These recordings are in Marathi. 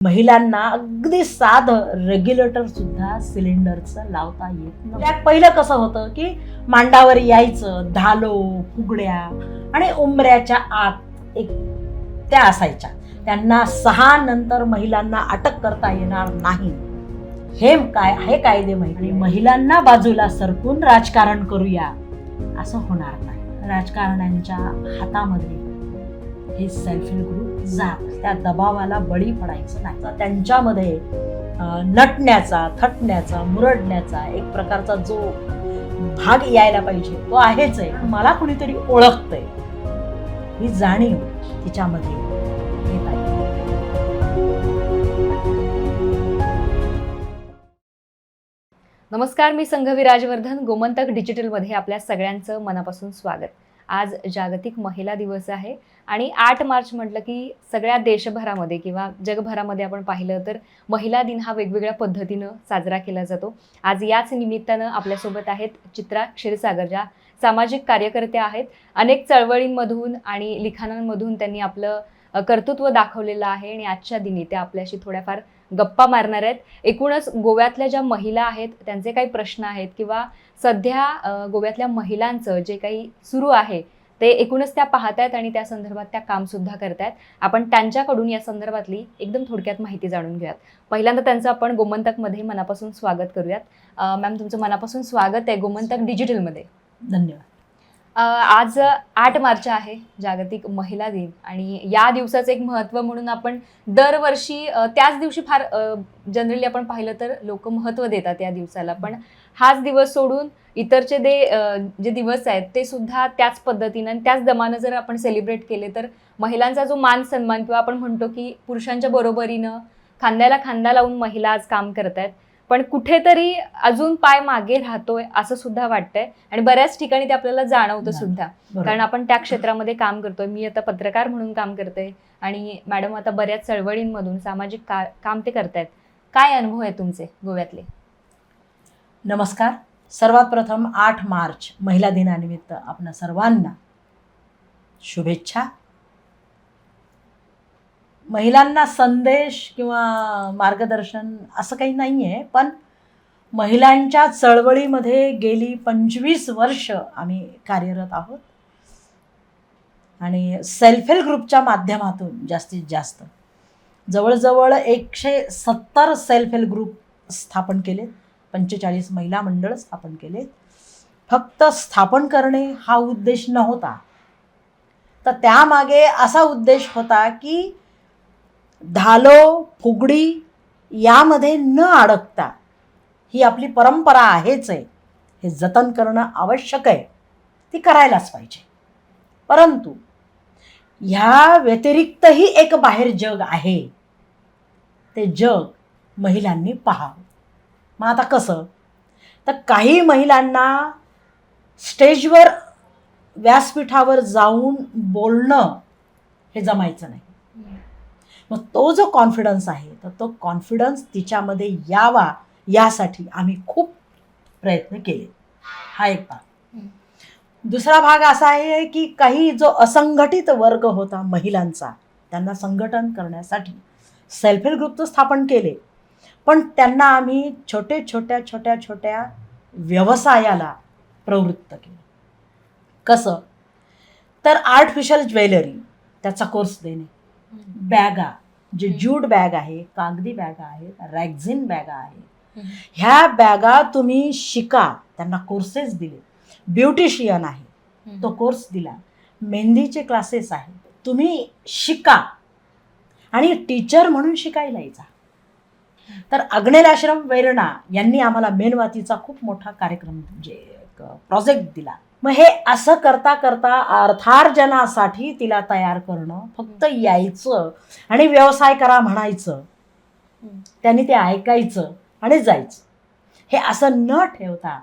महिलांना अगदी साधं रेग्युलेटर सुद्धा सिलेंडरचं लावता येत नव्हतं. पहिलं कसं होतं की मांडावर यायचं, धालो, फुगड्या आणि उंबऱ्याच्या आत एक त्या असायच्या. त्यांना 6 नंतर महिलांना अटक करता येणार नाही हे कायदे माहिती. महिलांना बाजूला सरकून राजकारण करूया असं होणार नाही. राजकारण्यांच्या हातामध्ये हे सेल्फ हेल्प ग्रुप जात, त्या दबावाला बळी पडायचं नाही. त्यांच्यामध्ये नटण्याचा, थटण्याचा, मुरडण्याचा एक प्रकारचा जो भाग यायला पाहिजे तो आहेच आहे. मला कुणीतरी ओळखतंय ही जाणीव तिच्यामध्ये येत आहे. नमस्कार, मी संघवी राजवर्धन. गोमंतक डिजिटलमध्ये आपल्या सगळ्यांचं मनापासून स्वागत. आज जागतिक महिला दिवस आहे आणि 8 मार्च म्हटलं की सगळ्या देशभरामध्ये किंवा जगभरामध्ये आपण पाहिलं तर महिला दिन हा वेगवेगळ्या पद्धतीनं साजरा केला जातो. आज याच निमित्तानं आपल्यासोबत आहेत चित्रा क्षीरसागर, ज्या सामाजिक कार्यकर्त्या आहेत. अनेक चळवळींमधून आणि लिखाणांमधून त्यांनी आपलं कर्तृत्व दाखवलेलं आहे आणि आजच्या दिनी त्या आपल्याशी थोड्याफार गप्पा मारणार आहेत. एकूणच गोव्यातल्या ज्या महिला आहेत त्यांचे काही प्रश्न आहेत किंवा सध्या गोव्यातल्या महिलांचं जे काही सुरू आहे ते एकूणच त्या पाहतायत आणि त्या संदर्भात त्या कामसुद्धा करतायत. आपण त्यांच्याकडून या संदर्भातली एकदम थोडक्यात माहिती जाणून घेऊयात. पहिल्यांदा त्यांचं आपण गोमंतकमध्ये मनापासून स्वागत करूयात. मॅम, तुमचं मनापासून स्वागत आहे गोमंतक डिजिटलमध्ये. धन्यवाद. आज 8 मार्च आहे, जागतिक महिला दिन, आणि या दिवसाचं एक महत्त्व म्हणून आपण दरवर्षी त्याच दिवशी फार जनरली आपण पाहिलं तर लोक महत्त्व देतात या दिवसाला. पण हाच दिवस सोडून इतरचे जे दिवस आहेत ते सुद्धा त्याच पद्धतीनं आणि त्याच दमानं जर आपण सेलिब्रेट केले तर महिलांचा जो मान सन्मान, किंवा आपण म्हणतो की पुरुषांच्या बरोबरीनं खांद्याला खांदा लावून महिला आज काम करतायत, पण कुठेतरी अजून पाय मागे राहतोय असं सुद्धा वाटतंय. आणि बऱ्याच ठिकाणी ते आपल्याला जाणवतं सुद्धा, कारण आपण त्या क्षेत्रामध्ये काम करतोय. मी आता पत्रकार म्हणून काम करते आणि मॅडम आता बऱ्याच चळवळींमधून सामाजिक काम ते करतायत. काय अनुभव आहे तुमचे गोव्यातले? नमस्कार. सर्वात प्रथम 8 मार्च महिला दिनानिमित्त आपणा सर्वांना शुभेच्छा. महिलांना संदेश किंवा मार्गदर्शन असं काही नाही आहे, पण महिलांच्या चळवळीमध्ये गेली 25 वर्ष आम्ही कार्यरत आहोत आणि सेल्फ हेल्प ग्रुपच्या माध्यमातून जास्तीत जास्त जवळजवळ 170 सेल्फ हेल्प ग्रुप स्थापन केलेत, 45 महिला मंडळ स्थापन केलेत. फक्त स्थापन करणे हा उद्देश नव्हता, तर त्यामागे असा उद्देश होता की धालो, फुगडी यामध्ये न अडकता, ही आपली परंपरा आहेच आहे, हे जतन करणं आवश्यक आहे, ती करायलाच पाहिजे. परंतु ह्या व्यतिरिक्तही एक बाहेर जग आहे, ते जग महिलांनी पाहावं. मग आता कसं, तर काही महिलांना स्टेजवर व्यासपीठावर जाऊन बोलणं हे जमायचं नाही. मग तो जो कॉन्फिडन्स आहे तर तो कॉन्फिडन्स तिच्यामध्ये यावा यासाठी आम्ही खूप प्रयत्न केले. हा एक भाग. दुसरा भाग असा आहे की काही जो असंघटित वर्ग होता महिलांचा, त्यांना संघटन करण्यासाठी सेल्फ हेल्प ग्रुप तर स्थापन केले, पण त्यांना आम्ही छोट्या व्यवसायाला प्रवृत्त केलं. कसं, तर आर्टिफिशियल ज्वेलरी त्याचा कोर्स देणे, बॅगा, जे ज्यूट बॅग आहे, कागदी बॅगा आहेत, रॅक्झिन बॅगा आहे, ह्या बॅगा तुम्ही शिका, त्यांना कोर्सेस दिले. ब्युटिशियन आहे, तो कोर्स दिला. मेहंदीचे क्लासेस आहेत, तुम्ही शिका आणि टीचर म्हणून शिकायला यायचा. तर अग्नेल आश्रम वेरणा यांनी आम्हाला मेणवातीचा खूप मोठा कार्यक्रम म्हणजे प्रोजेक्ट दिला. मग हे असं करता करता अर्थार्जनासाठी तिला तयार करणं, फक्त यायचं आणि व्यवसाय करा म्हणायचं, त्यांनी ते ऐकायचं आणि जायचं, हे असं न ठेवता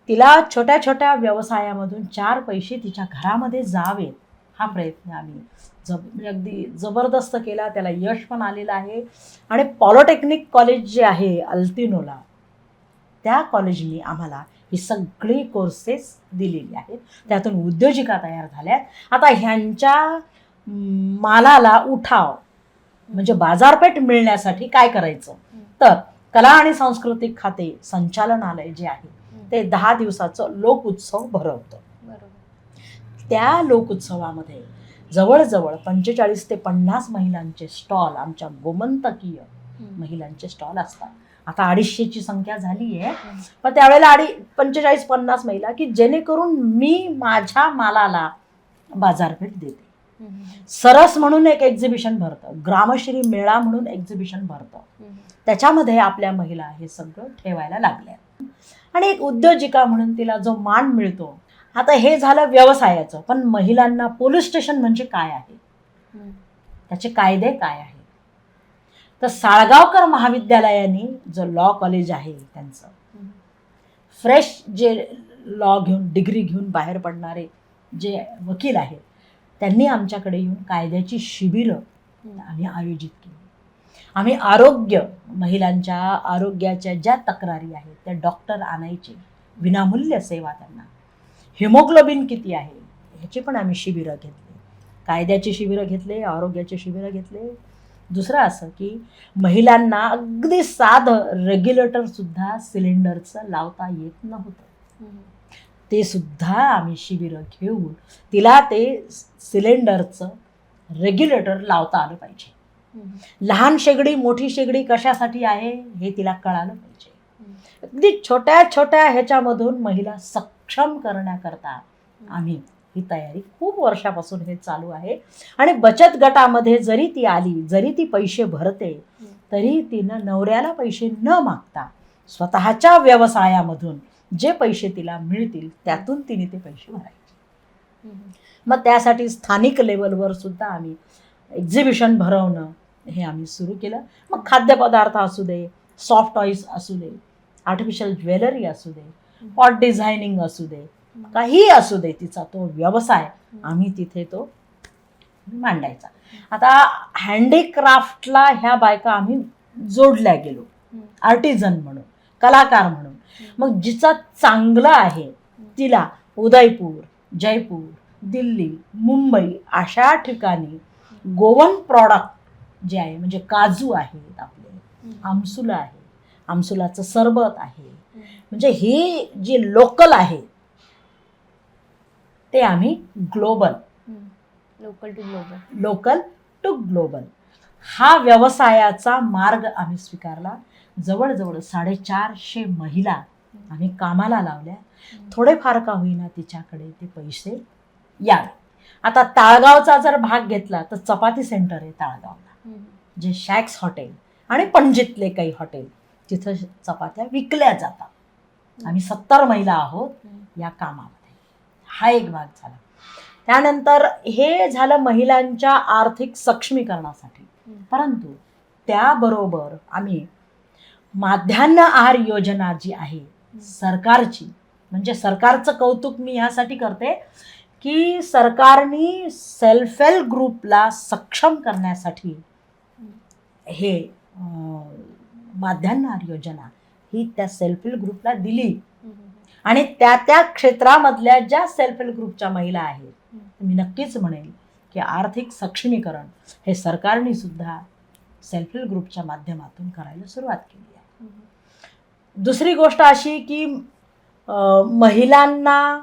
तिला छोट्या व्यवसायामधून 4 पैसे तिच्या घरामध्ये जावेत, हा प्रयत्न आम्ही अगदी जबरदस्त केला. त्याला यश पण आलेलं आहे. आणि पॉलिटेक्निक कॉलेज जे आहे अल्तिनोला, त्या कॉलेजनी आम्हाला ही सगळी कोर्सेस दिलेली आहेत. त्यातून उद्योजिका तयार झाल्यात. आता ह्यांच्या मालाला उठाव म्हणजे बाजारपेठ मिळण्यासाठी काय करायचं, तर कला आणि सांस्कृतिक खाते संचालनालय जे आहे ते 10 दिवसाचं लोक उत्सव भरवतं. त्या लोक उत्सवामध्ये जवळजवळ 45 ते 50 महिलांचे स्टॉल, आमच्या गोमंतकीय महिलांचे स्टॉल असतात. आता 250ची संख्या झाली आहे, पण त्यावेळेला 45-50 महिला की जेणेकरून मी माझ्या मालाला बाजारपेठ देते. सरस म्हणून एक एक्झिबिशन भरतं, ग्रामश्री मेळा म्हणून एक्झिबिशन भरतं. त्याच्यामध्ये आपल्या महिला हे सगळं ठेवायला लागल्या आणि एक उद्योजिका म्हणून तिला जो मान मिळतो. आता हे झालं व्यवसायाचं, पण महिलांना पोलीस स्टेशन म्हणजे काय आहे, त्याचे कायदे काय आहेत. तर साळगावकर महाविद्यालयाने जो लॉ कॉलेज आहे त्यांचं फ्रेश जे लॉ घेऊन डिग्री घेऊन बाहेर पडणारे जे वकील आहेत त्यांनी आमच्याकडे येऊन कायद्याची शिबिरं आम्ही आयोजित केली. आम्ही महिलांच्या आरोग्याच्या ज्या तक्रारी आहेत त्या डॉक्टर आणायचे, विनामूल्य सेवा त्यांना. हिमोग्लोबिन किती आहे ह्याची पण आम्ही शिबिरं घेतली, कायद्याची शिबिरं घेतले, आरोग्याचे शिबिरं घेतले. दुसरं असं की महिलांना अगदी साधं रेग्युलेटर सुद्धा सिलेंडरचं लावता येत नव्हतं, ते सुद्धा आम्ही शिबिरं घेऊन तिला ते सिलेंडरचं रेग्युलेटर लावता आलं पाहिजे. लहान शेगडी मोठी शेगडी कशासाठी आहे हे तिला कळालं पाहिजे. अगदी छोट्या छोट्या ह्याच्यामधून महिला सक्षम करण्याकरता आम्ही ही तयारी खूप वर्षापासून हे चालू आहे. आणि बचत गटामध्ये जरी ती आली, जरी ती पैसे भरते, तरी तिनं नवऱ्याला पैसे न मागता स्वतःच्या व्यवसायामधून जे पैसे तिला मिळतील त्यातून तिने ते पैसे भरायचे. मग त्यासाठी स्थानिक लेवलवर सुद्धा आम्ही एक्झिबिशन भरवणं हे आम्ही सुरू केलं. मग खाद्यपदार्थ असू दे, सॉफ्ट टॉईज असू दे, आर्टिफिशियल ज्वेलरी असू दे, पॉट डिझायनिंग असू दे, काही असू दे, तिचा तो व्यवसाय आम्ही तिथे तो मांडायचा. आता हँडीक्राफ्टला ह्या बायका आम्ही जोडल्या गेलो, आर्टिझन म्हणून, कलाकार म्हणून. मग जिचा चांगलं आहे तिला उदयपूर, जयपूर, दिल्ली, मुंबई अशा ठिकाणी गोवन प्रॉडक्ट जे आहे, म्हणजे काजू आहेत आपले, आमसुलं आहे, आमसुलाचं सरबत आहे, म्हणजे ही जी लोकल आहे ते आम्ही लोकल टू ग्लोबल हा व्यवसायाचा मार्ग आम्ही स्वीकारला. जवळजवळ 450 महिला आम्ही कामाला लावल्या. थोडेफार का होईना तिच्याकडे ते पैसे यावे. आता ताळगावचा जर भाग घेतला तर चपाती सेंटर आहे ताळगावला, जे शॅक्स हॉटेल आणि पणजीतले काही हॉटेल, तिथं चपात्या विकल्या जातात. आम्ही 70 महिला आहोत या कामामध्ये. हा एक भाग झाला. त्यानंतर हे झालं महिलांच्या आर्थिक सक्षमीकरणासाठी. परंतु त्याबरोबर आम्ही माध्यान्ह आहार योजना जी आहे सरकारची, म्हणजे सरकारचं कौतुक मी ह्यासाठी करते की सरकारने सेल्फ हेल्प ग्रुपला सक्षम करण्यासाठी हे माध्यान्ह आहार योजना ही त्या सेल्फ हेल्प ग्रुपला दिली. आणि त्या क्षेत्रामधल्या ज्या सेल्फ हेल्प ग्रुपच्या महिला आहेत, मी नक्कीच म्हणेल की आर्थिक सक्षमीकरण हे सरकारने सुद्धा सेल्फ हेल्प ग्रुपच्या माध्यमातून करायला सुरुवात केली आहे. दुसरी गोष्ट अशी की महिलांना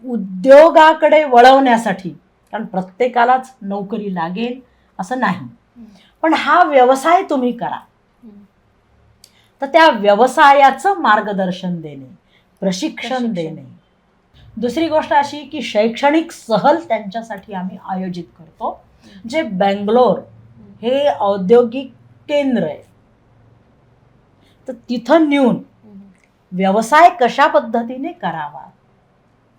उद्योगाकडे वळवण्यासाठी, कारण प्रत्येकालाच नोकरी लागेल असं नाही, पण हा व्यवसाय तुम्ही करा, तर त्या व्यवसायाचं मार्गदर्शन देणे, प्रशिक्षण देणे. दुसरी गोष्ट अशी की शैक्षणिक सहल त्यांच्यासाठी आम्ही आयोजित करतो, जे बेंगलोर हे औद्योगिक केंद्र आहे, तर तिथं नेऊन व्यवसाय कशा पद्धतीने करावा,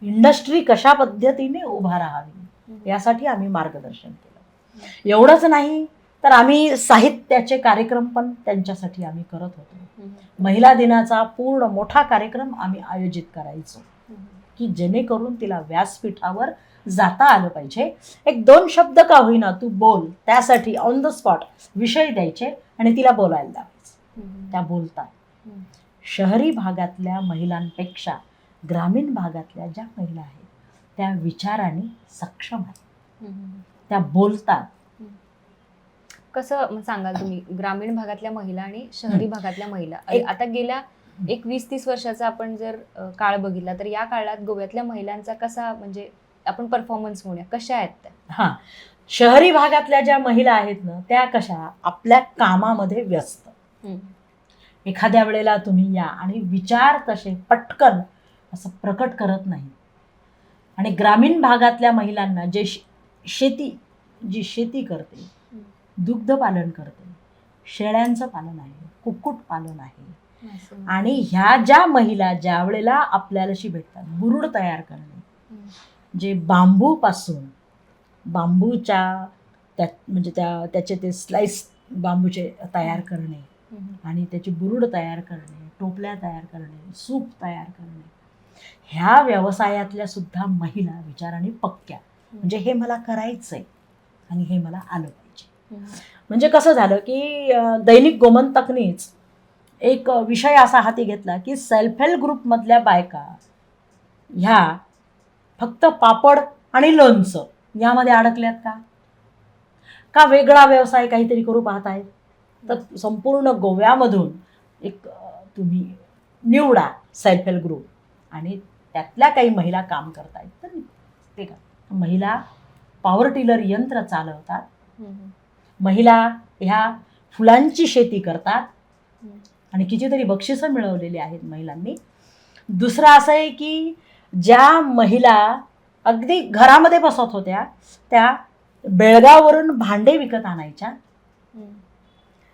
इंडस्ट्री कशा पद्धतीने उभा राहावी यासाठी आम्ही मार्गदर्शन केलं. एवढंच नाही तर आम्ही साहित्याचे कार्यक्रम पण त्यांच्यासाठी आम्ही करत होतो. महिला दिनाचा पूर्ण मोठा कार्यक्रम आम्ही आयोजित करायचो की जेणेकरून तिला व्यासपीठावर जाता आलं पाहिजे. 1-2 शब्द का होईना तू बोल, त्यासाठी ऑन द स्पॉट विषय द्यायचे आणि तिला बोलायला लावायचं. त्या बोलतात. शहरी भागातल्या महिलांपेक्षा ग्रामीण भागातल्या ज्या महिला आहेत त्या विचाराने सक्षम आहेत, त्या बोलतात. कसं सांगाल तुम्ही ग्रामीण भागातल्या महिला आणि शहरी भागातल्या महिला एक- आता गेल्या एक 20-30 वर्षाचा आपण जर काळ बघितला तर या काळात गोव्यातल्या महिलांचा कसा म्हणजे आपण परफॉर्मन्स म्हणूया कशा आहेत त्या? हां, शहरी भागातल्या ज्या महिला आहेत ना त्या कशा आपल्या कामामध्ये व्यस्त. एखाद्या वेळेला तुम्ही या आणि विचार तसे पटकन असं प्रकट करत नाही. आणि ग्रामीण भागातल्या महिलांना जे शेती करते, दुग्ध पालन करते, शेळ्यांचं पालन आहे, कुक्कुटपालन आहे, आणि ह्या ज्या महिला ज्या वेळेला आपल्यालाशी भेटतात, बुरुड तयार करणे, जे बांबूच्या म्हणजे त्याचे ते स्लाइस बांबूचे तयार करणे आणि त्याची बुरुड तयार करणे, टोपल्या तयार करणे, सूप तयार करणे, ह्या व्यवसायातल्या सुद्धा महिला विचाराने पक्क्या, म्हणजे हे मला करायचंय आणि हे मला आलं पाहिजे. म्हणजे कसं झालं की दैनिक गोमंतकनीच एक विषय असा हाती घेतला की सेल्फ हेल्प ग्रुपमधल्या बायका ह्या फक्त पापड आणि लोणचं यामध्ये अडकल्यात का वेगळा व्यवसाय काहीतरी करू पाहत आहेत? तर संपूर्ण गोव्यामधून एक तुम्ही निवडा सेल्फ हेल्प ग्रुप आणि त्यातल्या काही महिला काम करतायत तर ते का महिला पॉवर टिलर यंत्र चालवतात, महिला ह्या फुलांची शेती करतात आणि कितीतरी बक्षिसं मिळवलेली आहेत महिलांनी. दुसरं असं आहे की ज्या महिला अगदी घरामध्ये बसत होत्या त्या बेळगाववरून भांडे विकत आणायच्या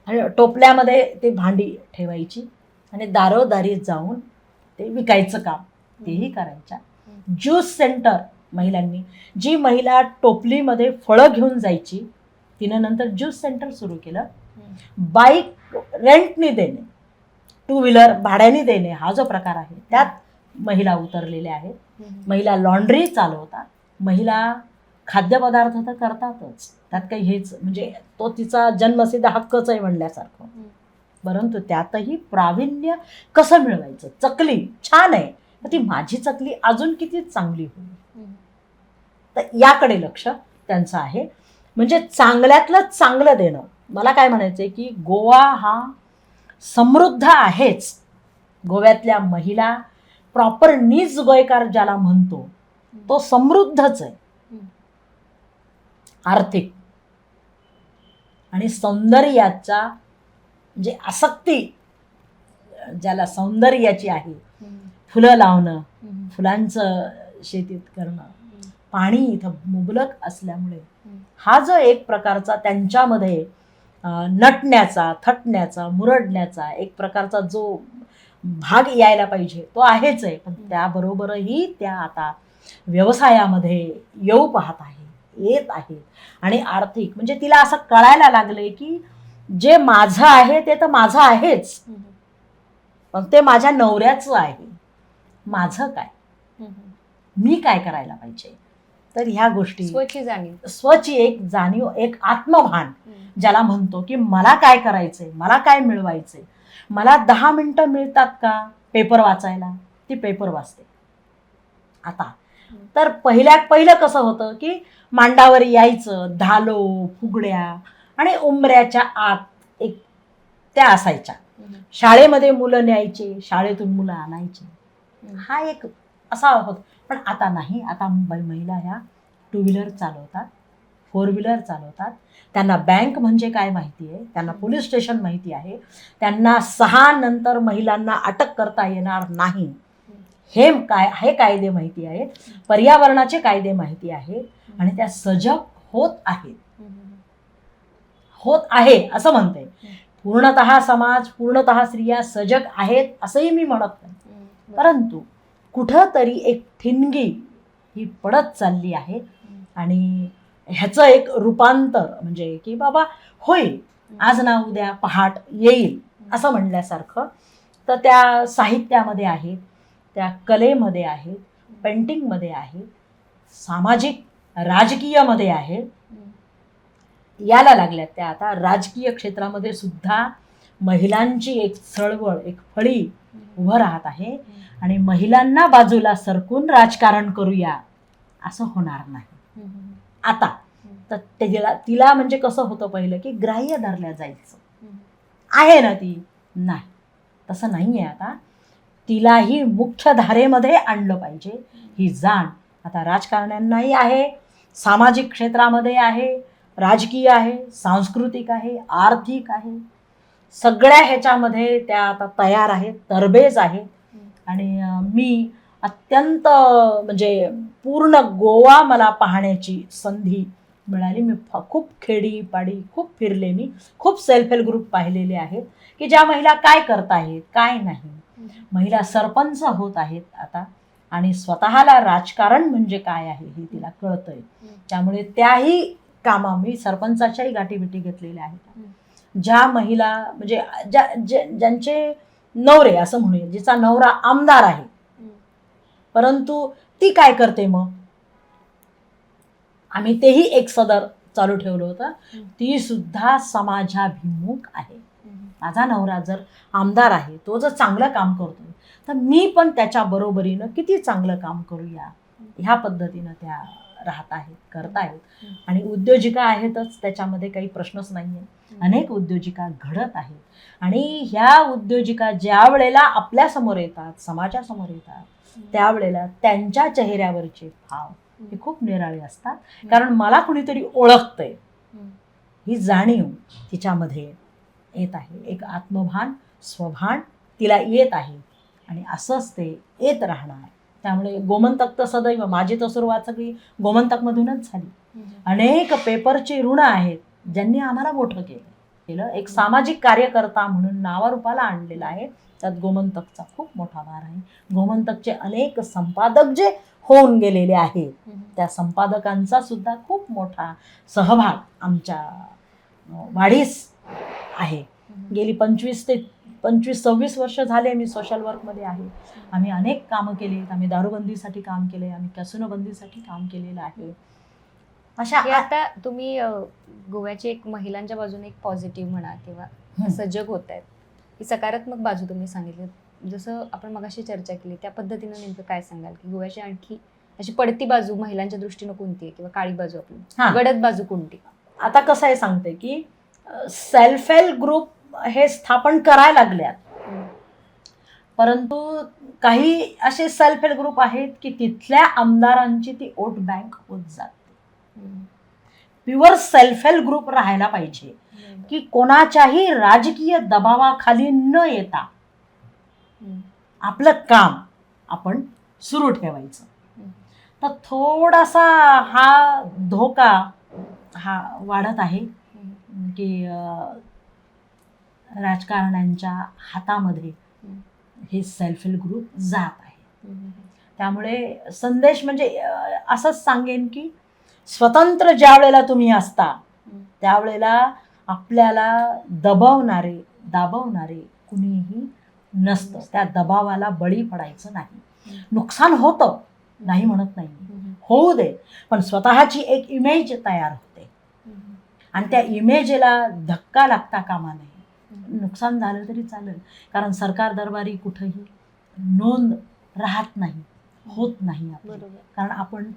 आणि टोपल्यामध्ये ते भांडी ठेवायची आणि दारोदारी जाऊन ते विकायचं काम तेही करायच्या. ज्यूस सेंटर महिलांनी, जी महिला टोपलीमध्ये फळं घेऊन जायची तिनं नंतर ज्यूस सेंटर सुरू केलं. बाईक रेंटनी देणे, 2 व्हीलर भाड्याने देणे हा जो प्रकार आहे त्यात महिला उतरलेल्या आहेत. महिला लॉन्ड्री चालवतात, महिला खाद्यपदार्थ तर करतातच, त्यात काही हेच म्हणजे तो तिचा जन्मसिद्ध हक्कच आहे म्हणल्यासारखं. परंतु त्यातही प्रावीण्य कसं मिळवायचं. चकली छान आहे तर ती माझी चकली अजून किती चांगली होईल, तर याकडे लक्ष त्यांचं आहे. म्हणजे चांगल्यातलं चांगलं देणं. मला काय म्हणायचं आहे की गोवा हा समृद्ध आहेच. गोव्यातल्या महिला प्रॉपर नीज गोयकार ज्याला म्हणतो तो समृद्धच आहे. आर्थिक आणि सौंदर्याचा म्हणजे आसक्ती ज्याला सौंदर्याची आहे, फुलं लावणं, फुलांचं शेतीत करणं, पाणी इथं मुबलक असल्यामुळे हा जो एक प्रकारचा त्यांच्यामध्ये नटण्याचा, थटण्याचा, मुरडण्याचा एक प्रकारचा जो भाग यायला पाहिजे तो आहेच आहे. पण त्याबरोबरही त्या आता व्यवसायामध्ये येऊ पाहत आहे, येत आहे. आणि आर्थिक म्हणजे तिला असं कळायला लागले की जे माझं आहे ते तर माझं आहेच, पण ते माझ्या नवऱ्याचं आहे. माझं काय, मी काय करायला पाहिजे. तर ह्या गोष्टी स्वची एक जाणीव, एक आत्मभान ज्याला म्हणतो की मला काय करायचंय, मला काय मिळवायचंय. मला 10 मिनिटं मिळतात का पेपर वाचायला, ती पेपर वाचते आता. तर पहिलं कसं होतं की मांडावर यायचं, धालो, फुगड्या आणि उंबऱ्याच्या आत एक त्या असायच्या. शाळेमध्ये मुलं न्यायचे, शाळेतून मुलं आणायचे, हा एक असा होता. पण आता नाही. आता महिला ह्या 2 व्हीलर चालवतात, 4 व्हीलर चालवतात. त्यांना बँक म्हणजे काय माहिती आहे, त्यांना पोलीस स्टेशन माहिती आहे, त्यांना 6 नंतर महिलांना अटक करता येणार नाही हे कायदे माहिती आहेत, पर्यावरणाचे कायदे माहिती आहेत आणि त्या सजग होत आहे असं म्हणते. पूर्णतः समाज, पूर्णतः स्त्रिया सजग आहेत असंही मी म्हणत नाही, परंतु कुठंतरी एक ठिणगी ही पडत चालली आहे. आणि ह्याचं एक रूपांतर म्हणजे की बाबा होईल, आज ना उद्या पहाट येईल असं म्हणल्यासारखं. तर त्या साहित्यामध्ये आहेत, त्या कलेमध्ये आहेत, पेंटिंगमध्ये आहेत, सामाजिक राजकीयमध्ये आहेत, यायला लागल्यात. त्या आता राजकीय क्षेत्रामध्ये सुद्धा महिलांची एक चळवळ, एक फळी उभं राहत आहे. आणि महिलांना बाजूला सरकून राजकारण करूया असं होणार नाही. आता तर तिला म्हणजे कसं होतं पहिलं की ग्राह्य धरल्या जायचं, आहे ना ती, नाही तसं नाही आहे आता. तिलाही मुख्य धारेमध्ये आणलं पाहिजे ही जाण आता राजकारण्यांनाही आहे, सामाजिक क्षेत्रामध्ये आहे, राजकीय आहे, सांस्कृतिक आहे, आर्थिक आहे, सगळ्या ह्याच्यामध्ये त्या आता तयार आहेत, तरबेज आहेत. आणि मी अत्यंत म्हणजे पूर्ण गोवा मला पाहण्याची संधी मिळाली. मी खूप खेडीपाडी खूप फिरले, मी खूप सेल्फ हेल्प ग्रुप पाहिलेले आहेत की ज्या महिला काय करत आहेत काय नाही. महिला सरपंच होत आहेत आता आणि स्वतःला राजकारण म्हणजे काय आहे हे तिला कळतंय. त्यामुळे त्याही कामा मी सरपंचाच्याही गाठीभेटी घेतलेल्या आहेत. ज्या महिला म्हणजे ज्यांचे नवरे असं म्हणूया, जिचा नवरा आमदार आहे परंतु ती काय करते, मग आम्ही तेही एक सदर चालू ठेवलं होतं, ती सुद्धा समाजाभिमुख आहे. माझा नवरा जर आमदार आहे, तो जर चांगलं काम करतोय तर मी पण त्याच्या बरोबरीनं किती चांगलं काम करूया, ह्या पद्धतीनं त्या राहत आहेत, करत आहेत. आणि उद्योजिका आहेतच, त्याच्यामध्ये काही प्रश्नच नाही आहे. अनेक उद्योजिका घडत आहेत आणि ह्या उद्योजिका ज्या वेळेला आपल्यासमोर येतात, समाजासमोर येतात, त्यावेळेला त्यांच्या चेहऱ्यावरचे भाव हे खूप निराळे असतात. कारण मला कुणीतरी ओळखतंय ही जाणीव तिच्यामध्ये येत आहे. एक आत्मभान, स्वभान तिला येत आहे आणि असंच ते येत राहणार. त्यामुळे गोमंतक तर सदैव, माझी तर सुरुवात सगळी गोमंतकमधूनच झाली. अनेक पेपरची ऋण आहेत ज्यांनी आम्हाला मोठं केलं. एक सामाजिक कार्यकर्ता म्हणून नावारूपाला आणलेला आहे, त्यात गोमंतकचा खूप मोठा भार आहे. गोमंतकचे अनेक संपादक जे होऊन गेलेले आहेत त्या संपादकांचा सुद्धा खूप मोठा सहभाग आमच्या वाढीस आहे. गेली 25-26 वर्ष झाले मी सोशल वर्कमध्ये आहे. आम्ही अनेक कामं केलीत. आम्ही दारूबंदीसाठी काम केले, आम्ही कॅसिनो बंदीसाठी काम केलेलं आहे. अशा आता तुम्ही गोव्याची एक महिलांच्या बाजूने एक पॉझिटिव्ह म्हणा किंवा सजग होत आहेत, ही सकारात्मक बाजू तुम्ही सांगितली. जसं आपण मगाशी चर्चा केली त्या पद्धतीनं नेमकं काय सांगाल की गोव्याची आणखी अशी पडती बाजू महिलांच्या दृष्टीनं कोणती आहे किंवा काळी बाजू आपली गडद बाजू कोणती? आता कसं आहे सांगते की सेल्फ हेल्प ग्रुप हे स्थापन करायला लागल्यात, परंतु काही असे सेल्फ हेल्प ग्रुप आहेत की तिथल्या आमदारांची ती वोट बँक होत जाते. प्युअर सेल्फ हेल्प ग्रुप राहायला पाहिजे की कोणाच्याही राजकीय दबावाखाली न येता आपलं काम आपण सुरू ठेवायचं. तर थोडासा हा धोका हा वाढत आहे की राजकारण्यांच्या हातामध्ये हे सेल्फ हेल्प ग्रुप जात आहे. त्यामुळे संदेश म्हणजे असंच सांगेन की स्वतंत्र ज्या वेळेला तुम्ही असता त्यावेळेला आपल्याला दाबवणारे कुणीही नसतं. त्या दबावाला बळी पडायचं नाही. नुकसान होतं, नाही म्हणत नाही, होऊ दे, पण स्वतःची एक इमेज तयार होते आणि त्या इमेजला धक्का लागता कामा नये. नुकसान झालं तरी चालेल, कारण सरकार दरबारी कुठंही नोंद राहत नाही, होत नाही आपली, कारण आपण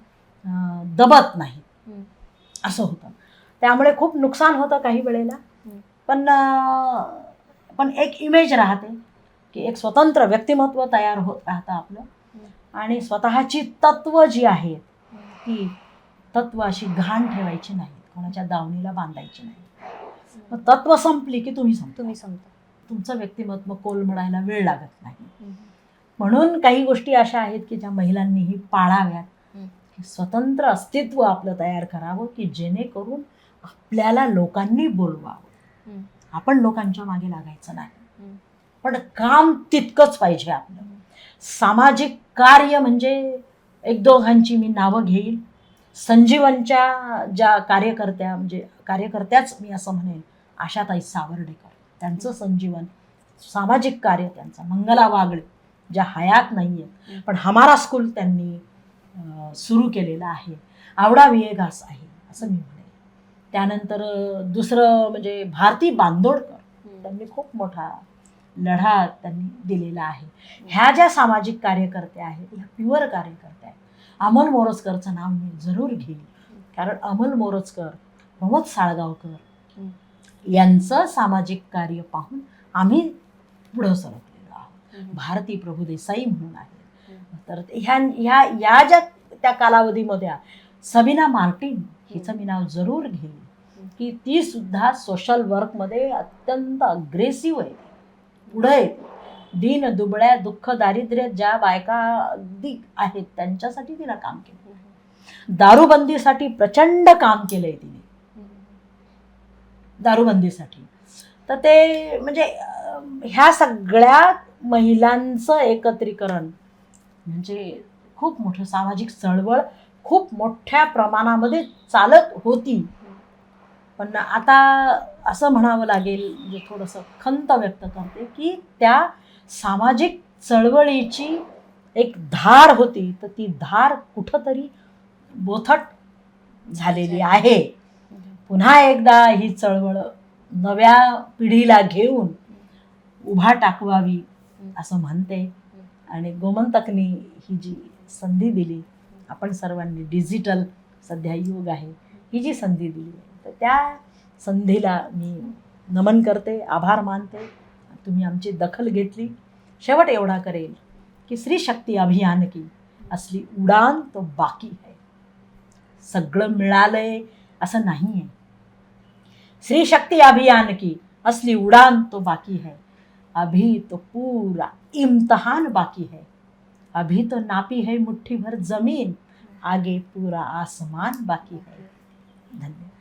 दबत नाही, असं होतं. त्यामुळे खूप नुकसान होतं काही वेळेला, पण एक इमेज राहते की एक स्वतंत्र व्यक्तिमत्व तयार होत राहतं आपलं. आणि स्वतःची तत्व जी आहेत ती तत्व अशी घाण ठेवायची नाही, कोणाच्या दावणीला बांधायची नाही. तत्व संपली की तुम्ही संपता. तुमचं व्यक्तिमत्व कोलमडायला वेळ लागत नाही. म्हणून काही गोष्टी अशा आहेत की ज्या महिलांनीही पाळाव्यात. स्वतंत्र अस्तित्व आपलं तयार करावं की जेणेकरून आपल्याला लोकांनी बोलवावं. आपण लोकांच्या मागे लागायचं नाही, पण काम तितकंच पाहिजे आपलं. सामाजिक कार्य म्हणजे एक दोघांची मी नावं घेईल. संजीवनच्या ज्या कार्यकर्त्या म्हणजे कार्यकर्त्याच मी असं म्हणेन, आशाताई सावर्डेकर, त्यांचं संजीवन सामाजिक कार्य त्यांचं. मंगला वागळे ज्या हयात नाही आहेत पण हमारा स्कूल त्यांनी सुरू केलेलं आहे. आवडा वियेगास आहे असं मी म्हणेन. त्यानंतर दुसरं म्हणजे भारती बांदोडकर, त्यांनी खूप मोठा लढा त्यांनी दिलेला आहे. ह्या ज्या सामाजिक कार्यकर्त्या आहेत ह्या प्युअर कार्यकर्त्या आहेत. अमोल मोरजकरचं नाव मी जरूर घेईन, कारण अमोल मोरजकर प्रमोद साळगावकर यांचं सामाजिक कार्य पाहून आम्ही पुढं सरकलेलो आहोत. भारती प्रभुदेसाई म्हणून आहेत. तर ह्या ज्या त्या कालावधीमध्ये सबिना मार्टिन हिचं मी नाव जरूर घेईन की ती सुद्धा सोशल वर्कमध्ये अत्यंत अग्रेसिव्ह आहे, पुढे आहे. दीन दुबळ्या दुःख दारिद्र्य ज्या बायका अगदी आहेत त्यांच्यासाठी तिला काम केलं. दारूबंदीसाठी प्रचंड काम केलंय तिने, दारूबंदीसाठी. तर ते म्हणजे ह्या सगळ्या महिलांचं एकत्रीकरण म्हणजे खूप मोठं सामाजिक चळवळ खूप मोठ्या प्रमाणामध्ये चालत होती. पण आता असं म्हणावं लागेल, म्हणजे थोडंसं खंत व्यक्त करते की त्या सामाजिक चळवळीची एक धार होती, तर ती धार कुठंतरी बोथट झालेली आहे. पुन्हा एकदा ही चळवळ नव्या पिढीला घेऊन उभा टाकवावी असं म्हणते. आणि गोमंतकनी ही जी संधी दिली, आपण सर्वांनी डिजिटल सध्या युग आहे, ही जी संधी दिली तर त्या संधीला मी नमन करते, आभार मानते. तुम्ही आमची दखल घेतली. शेवट एवढा करेल की स्त्री शक्ती अभियान की असली उडान तो बाकी है. सगळं मिळालंय असं नाही आहे. स्त्री शक्ती अभियान की असली उड़ान तो बाकी है, अभी तो पूरा इम्तहान बाकी है. अभी तो नापी है मुट्ठी भर जमीन, आगे पूरा आसमान बाकी है. धन्यवाद.